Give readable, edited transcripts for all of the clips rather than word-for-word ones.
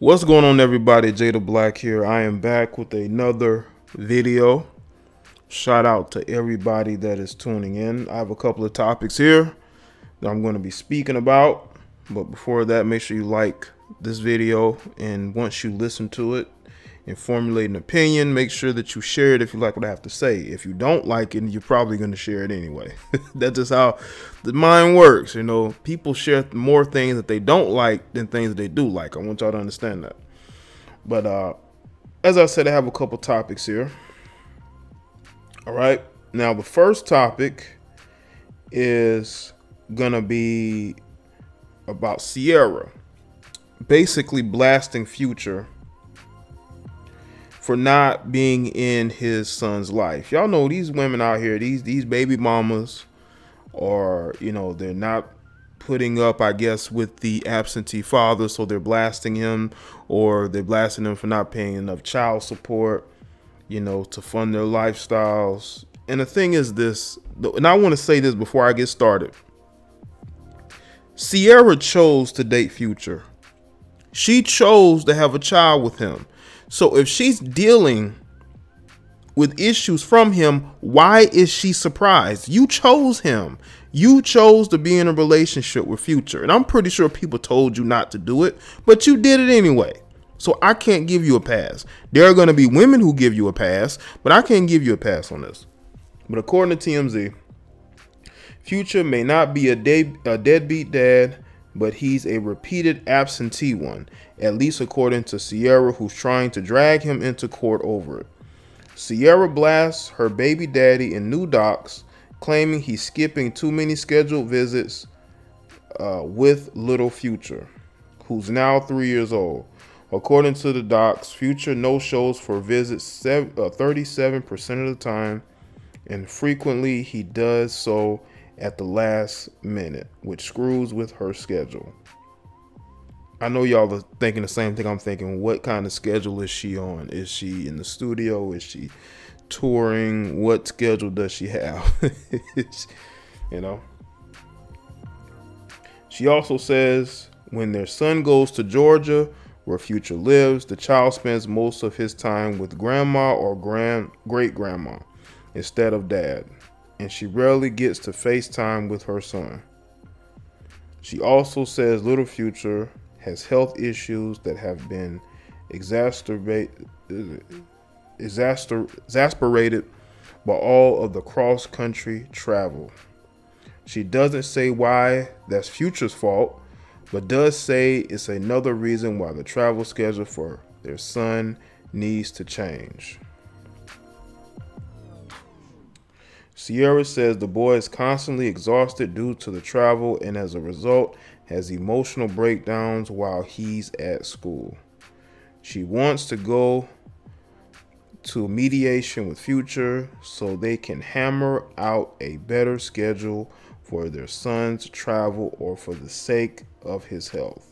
What's going on, everybody? Jada Black here. I am back with another video. Shout out to everybody that is tuning in. I have a couple of topics here that I'm going to be speaking about, but before that, make sure you like this video, and once you listen to it and formulate an opinion, make sure that you share it if you like what I have to say. If you don't like it, you're probably going to share it anyway. That's just how the mind works. You know, people share more things that they don't like than things that they do like. I want y'all to understand that. But as I said, I have a couple topics here. All right. Now, the first topic is going to be about Ciara basically blasting Future for not being in his son's life. Y'all know these women out here, these baby mamas, or, you know, they're not putting up, I guess, with the absentee father, so they're blasting him, or they're blasting him for not paying enough child support, you know, to fund their lifestyles. And the thing is this, and I want to say this before I get started. Ciara chose to date Future. She chose to have a child with him. So if she's dealing with issues from him, why is she surprised? You chose him. You chose to be in a relationship with Future. And I'm pretty sure people told you not to do it, but you did it anyway. So I can't give you a pass. There are going to be women who give you a pass, but I can't give you a pass on this. But according to TMZ, Future may not be a deadbeat dad, but he's a repeated absentee one, at least according to Ciara, who's trying to drag him into court over it. Ciara blasts her baby daddy in new docs, claiming he's skipping too many scheduled visits with little Future, who's now 3 years old. According to the docs, Future no-shows for visits 37% of the time, and frequently he does so at the last minute, which screws with her schedule. I know y'all are thinking the same thing I'm thinking. What kind of schedule is she on? Is she in the studio? Is she touring? What schedule does she have? You know. She also says when their son goes to Georgia, where Future lives, the child spends most of his time with grandma or great-grandma instead of dad, and she rarely gets to FaceTime with her son. She also says little Future has health issues that have been exacerbated by all of the cross-country travel. She doesn't say why that's Future's fault, but does say it's another reason why the travel schedule for their son needs to change. Ciara says the boy is constantly exhausted due to the travel, and as a result has emotional breakdowns while he's at school. She wants to go to mediation with Future so they can hammer out a better schedule for their son's travel or for the sake of his health.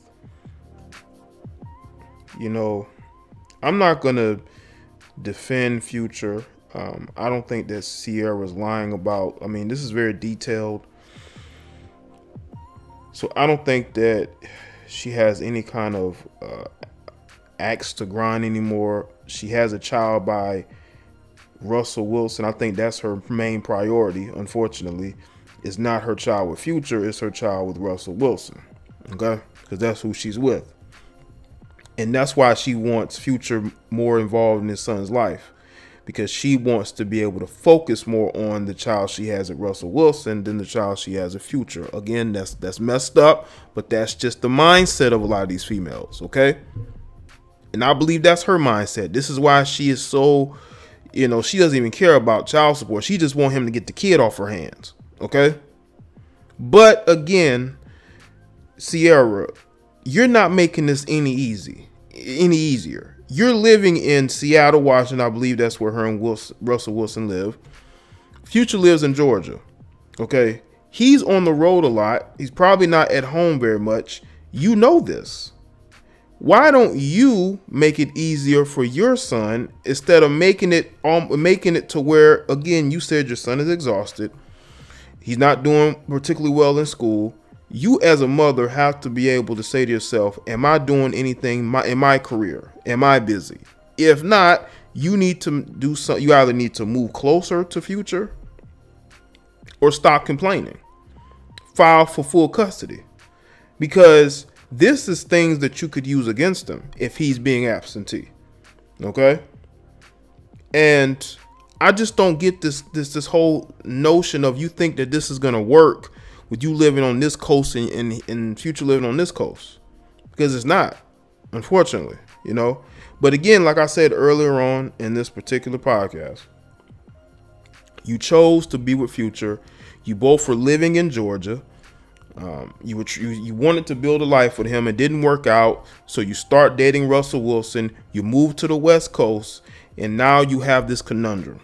You know, I'm not going to defend Future. I don't think that Ciara was lying about, I mean, this is very detailed. So I don't think that she has any kind of axe to grind anymore. She has a child by Russell Wilson. I think that's her main priority, unfortunately. It's not her child with Future, it's her child with Russell Wilson. Okay? Because that's who she's with. And that's why she wants Future more involved in his son's life, because she wants to be able to focus more on the child she has at Russell Wilson than the child she has at Future. Again, that's messed up, but that's just the mindset of a lot of these females, okay? And I believe that's her mindset. This is why she is so, you know, she doesn't even care about child support. She just wants him to get the kid off her hands, okay? But again, Ciara, you're not making this any easier. You're living in Seattle, Washington. I believe that's where her and Russell Wilson live. Future lives in Georgia. Okay. He's on the road a lot. He's probably not at home very much. You know this. Why don't you make it easier for your son instead of making it to where, again, you said your son is exhausted. He's not doing particularly well in school. You as a mother have to be able to say to yourself, am I doing anything in my career? Am I busy? If not, you need to do something. You either need to move closer to Future or stop complaining. File for full custody, because this is things that you could use against him if he's being absentee. Okay. And I just don't get this whole notion of you think that this is going to work with you living on this coast and Future living on this coast, because it's not, unfortunately, you know. But again, like I said earlier on in this particular podcast, you chose to be with Future. You both were living in Georgia. You wanted to build a life with him. It didn't work out. So you start dating Russell Wilson. You move to the West Coast. And now you have this conundrum.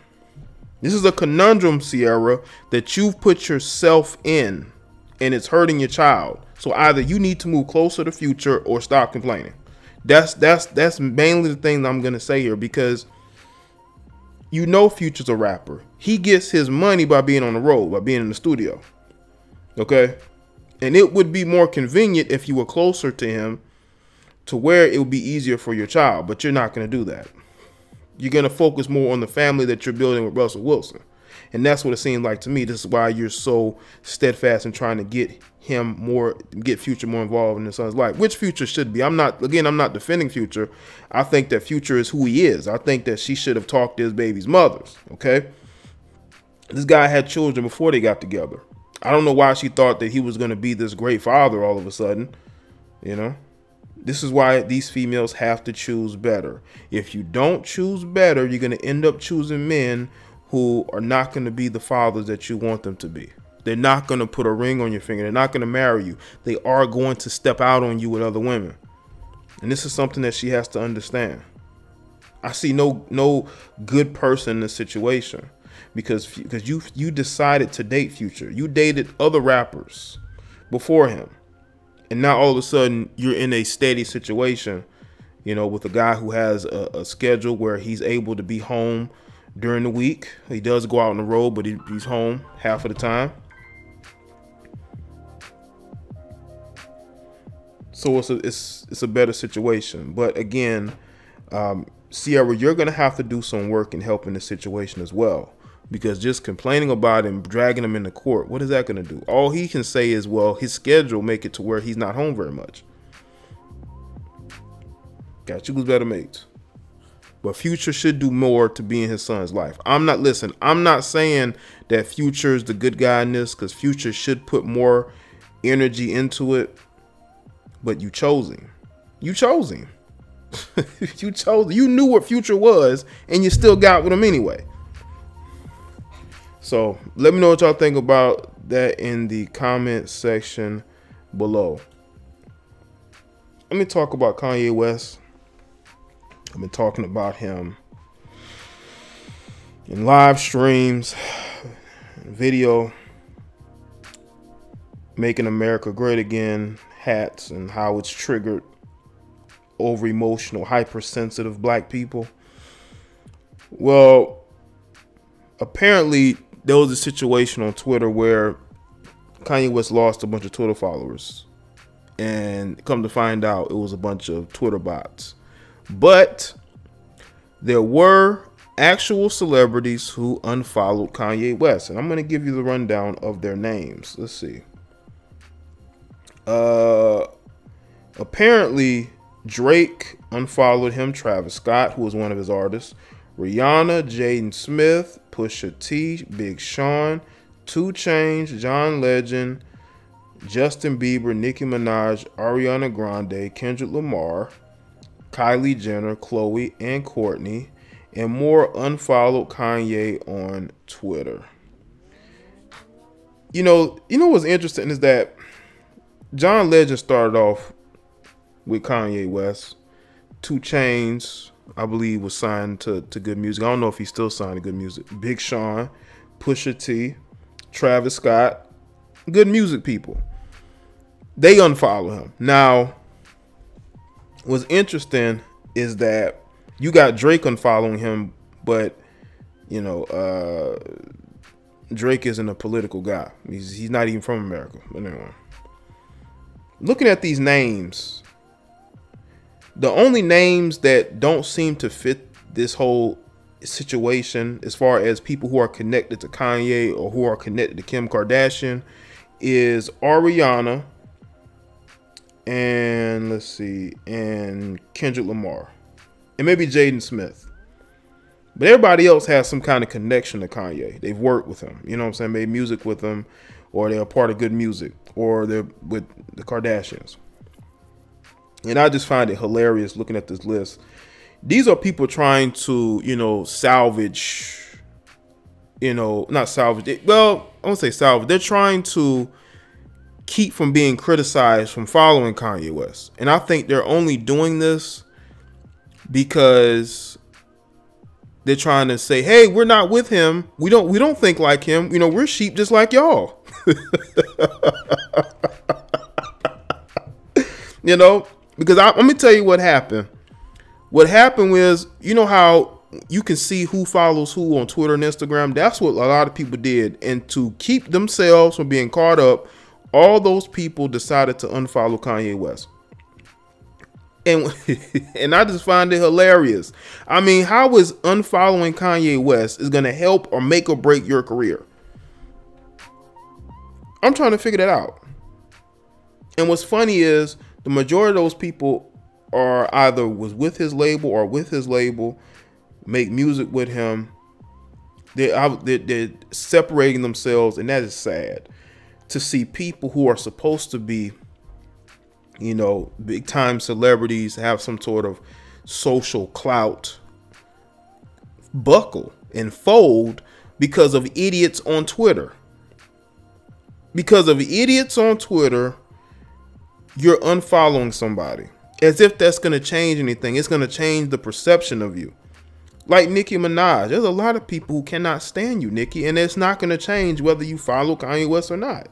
This is a conundrum, Ciara, that you've put yourself in, and it's hurting your child. So either you need to move closer to Future or stop complaining. That's mainly the thing that I'm going to say here, because you know Future's a rapper. He gets his money by being on the road, by being in the studio. Okay? And it would be more convenient if you were closer to him, to where it would be easier for your child. But you're not going to do that. You're going to focus more on the family that you're building with Russell Wilson. And that's what it seems like to me. This is why you're so steadfast in trying to get Future more involved in his son's life, which Future should be. I'm not defending Future. I think that Future is who he is. I think that she should have talked to his baby's mothers. Okay. This guy had children before they got together. I don't know why she thought that he was going to be this great father all of a sudden. You know, this is why these females have to choose better. If you don't choose better, you're going to end up choosing men who are not going to be the fathers that you want them to be. They're not going to put a ring on your finger. They're not going to marry you. They are going to step out on you with other women. And this is something that she has to understand. I see no good person in this situation, because you decided to date Future. You dated other rappers before him. And now all of a sudden you're in a steady situation, you know, with a guy who has a schedule where he's able to be home during the week. He does go out on the road, but he's home half of the time. So it's a better situation. But again, Ciara, you're going to have to do some work in helping the situation as well, because just complaining about him, dragging him into court, what is that going to do? All he can say is, well, his schedule make it to where he's not home very much. Got you better mates. But Future should do more to be in his son's life. I'm not saying that Future is the good guy in this, because Future should put more energy into it. But you chose him. You chose him. You knew what Future was, and you still got with him anyway. So let me know what y'all think about that in the comment section below. Let me talk about Kanye West. I've been talking about him in live streams, video, Making America Great Again, hats, and how it's triggered over emotional, hypersensitive black people. Well, apparently there was a situation on Twitter where Kanye West lost a bunch of Twitter followers, and come to find out it was a bunch of Twitter bots. But there were actual celebrities who unfollowed Kanye West, and I'm going to give you the rundown of their names. Let's see. Apparently Drake unfollowed him, Travis Scott, who was one of his artists, Rihanna, Jaden Smith, Pusha T, Big Sean, 2 Chainz, John Legend, Justin Bieber, Nicki Minaj, Ariana Grande, Kendrick Lamar, Kylie Jenner, Khloe, and Courtney, and more unfollowed Kanye on Twitter. You know what's interesting is that John Legend started off with Kanye West. 2 Chainz, I believe, was signed to Good Music. I don't know if he's still signed to Good Music. Big Sean, Pusha T, Travis Scott, Good Music people. They unfollow him. Now, what's interesting is that you got Drake unfollowing him, but Drake isn't a political guy. He's not even from America. But anyway, looking at these names, the only names that don't seem to fit this whole situation as far as people who are connected to Kanye or who are connected to Kim Kardashian is Ariana and let's see, and Kendrick Lamar, and maybe Jaden Smith. But everybody else has some kind of connection to Kanye. They've worked with him, you know what I'm saying, made music with him, or they're a part of Good Music, or they're with the Kardashians. And I just find it hilarious looking at this list. These are people trying to, you know, salvage, you know, not salvage it. Well, I won't say salvage. They're trying to keep from being criticized from following Kanye West. And I think they're only doing this because they're trying to say, hey, we're not with him. We don't think like him. You know, we're sheep just like y'all. You know, because let me tell you what happened. What happened was, you know how you can see who follows who on Twitter and Instagram? That's what a lot of people did. And to keep themselves from being caught up, all those people decided to unfollow Kanye West. And and I just find it hilarious. I mean, how is unfollowing Kanye West is going to help or make or break your career? I'm trying to figure that out. And what's funny is the majority of those people are either was with his label or with his label, make music with him. They're separating themselves, and that is sad to see people who are supposed to be, you know, big time celebrities, have some sort of social clout, buckle and fold because of idiots on Twitter. Because of idiots on Twitter, you're unfollowing somebody as if that's going to change anything. It's going to change the perception of you. Like Nicki Minaj, there's a lot of people who cannot stand you, Nicki, and it's not going to change whether you follow Kanye West or not.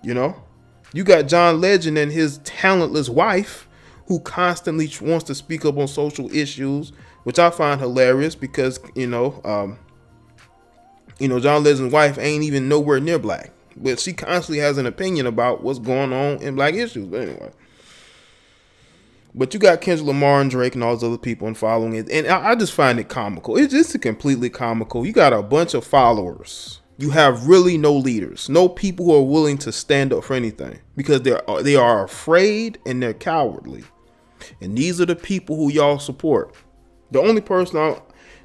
You know, you got John Legend and his talentless wife who constantly wants to speak up on social issues, which I find hilarious because, John Legend's wife ain't even nowhere near black, but she constantly has an opinion about what's going on in black issues. But anyway, but you got Kendrick Lamar and Drake and all those other people and following it. And I just find it comical. It's just completely comical. You got a bunch of followers. You have really no leaders, no people who are willing to stand up for anything because they are afraid and they're cowardly. And these are the people who y'all support. The only person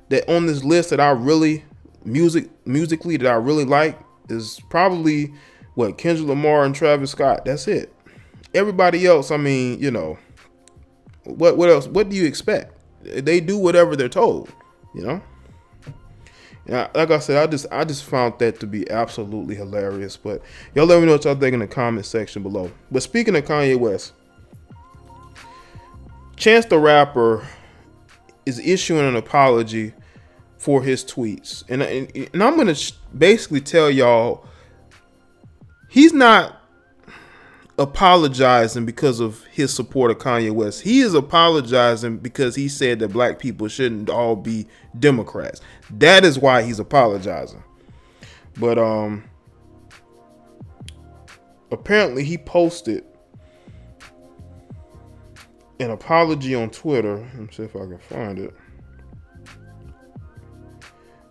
that on this list that I really musically that I really like is probably Kendrick Lamar and Travis Scott. That's it. Everybody else, I mean, you know, what else? What do you expect? They do whatever they're told, you know. And like I said, I just found that to be absolutely hilarious. But y'all let me know what y'all think in the comment section below. But speaking of Kanye West, Chance the Rapper is issuing an apology for his tweets. And I'm going to basically tell y'all, he's not apologizing because of his support of Kanye West. He is apologizing because he said that black people shouldn't all be Democrats. That is why he's apologizing. But apparently he posted an apology on Twitter. Let me see if I can find it.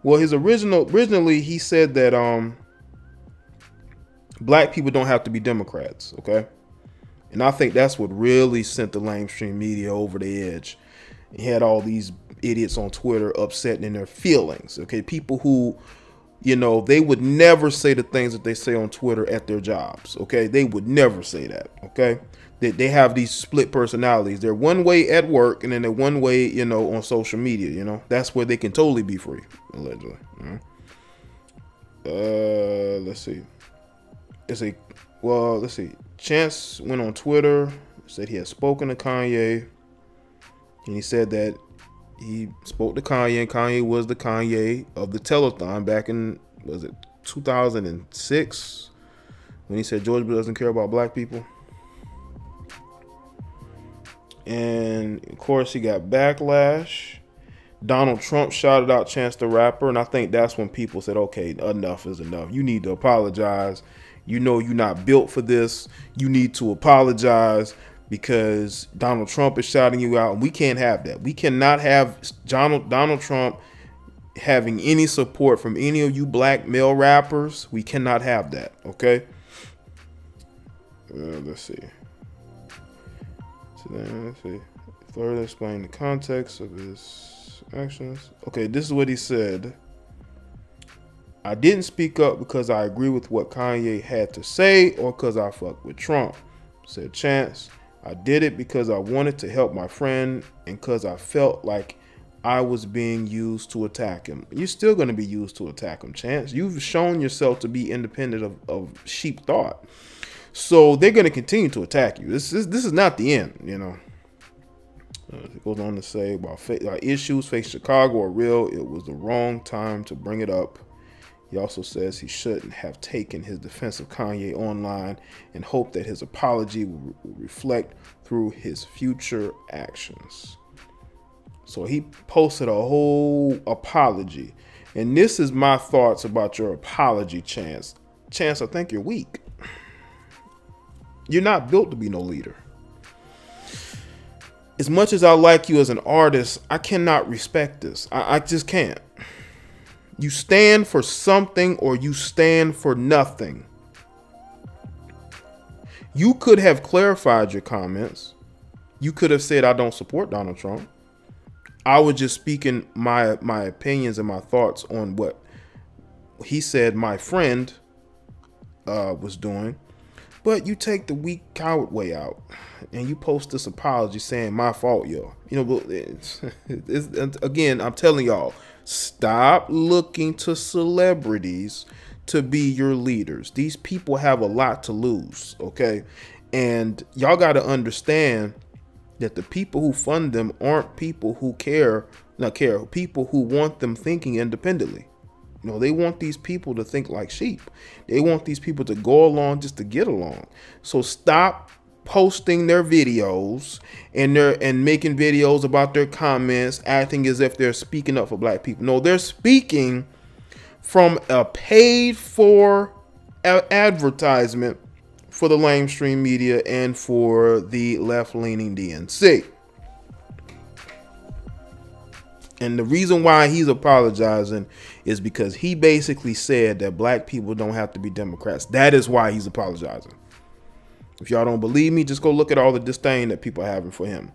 Well, originally he said that black people don't have to be Democrats, okay? And I think that's what really sent the mainstream media over the edge. He had all these idiots on Twitter upset in their feelings, okay? People who, you know, they would never say the things that they say on Twitter at their jobs, okay? They would never say that, okay? They have these split personalities. They're one way at work and then they're one way, you know, on social media, you know? That's where they can totally be free, allegedly. You know? Let's see. Let's see. Chance went on Twitter, said he had spoken to Kanye, and he said that he spoke to Kanye, and Kanye was the Kanye of the telethon back in, was it 2006, when he said George Bush doesn't care about black people. And of course, he got backlash. Donald Trump shouted out Chance the Rapper, and I think that's when people said, okay, enough is enough. You need to apologize. You know you're not built for this. You need to apologize because Donald Trump is shouting you out. And we can't have that. We cannot have Donald Trump having any support from any of you black male rappers. We cannot have that, okay? Let's see. So then, let's see. Further explain the context of his actions. Okay, this is what he said. I didn't speak up because I agree with what Kanye had to say or because I fuck with Trump, said Chance. I did it because I wanted to help my friend and because I felt like I was being used to attack him. You're still going to be used to attack him, Chance. You've shown yourself to be independent of sheep thought. So they're going to continue to attack you. This is not the end, you know. It goes on to say, while issues facing Chicago are real, it was the wrong time to bring it up. He also says he shouldn't have taken his defense of Kanye online and hope that his apology will reflect through his future actions. So he posted a whole apology. And this is my thoughts about your apology, Chance. Chance, I think you're weak. You're not built to be no leader. As much as I like you as an artist, I cannot respect this. I just can't. You stand for something or you stand for nothing. You could have clarified your comments. You could have said, I don't support Donald Trump. I was just speaking my opinions and my thoughts on what he said my friend was doing. But you take the weak coward way out and you post this apology saying my fault, yo. You know, again, I'm telling y'all, stop looking to celebrities to be your leaders. These people have a lot to lose, okay? And y'all got to understand that the people who fund them aren't people who people who want them thinking independently. You know, they want these people to think like sheep. They want these people to go along just to get along. So stop posting their videos and making videos about their comments, acting as if they're speaking up for black people. No, they're speaking from a paid for advertisement for the lamestream media and for the left-leaning DNC. And the reason why he's apologizing is because he basically said that black people don't have to be Democrats. That is why he's apologizing. If y'all don't believe me, just go look at all the disdain that people are having for him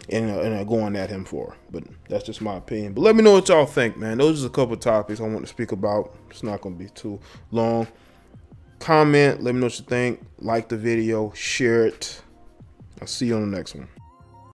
and are going at him for. But that's just my opinion. But let me know what y'all think, man. Those are a couple of topics I want to speak about. It's not going to be too long. Comment. Let me know what you think. Like the video. Share it. I'll see you on the next one.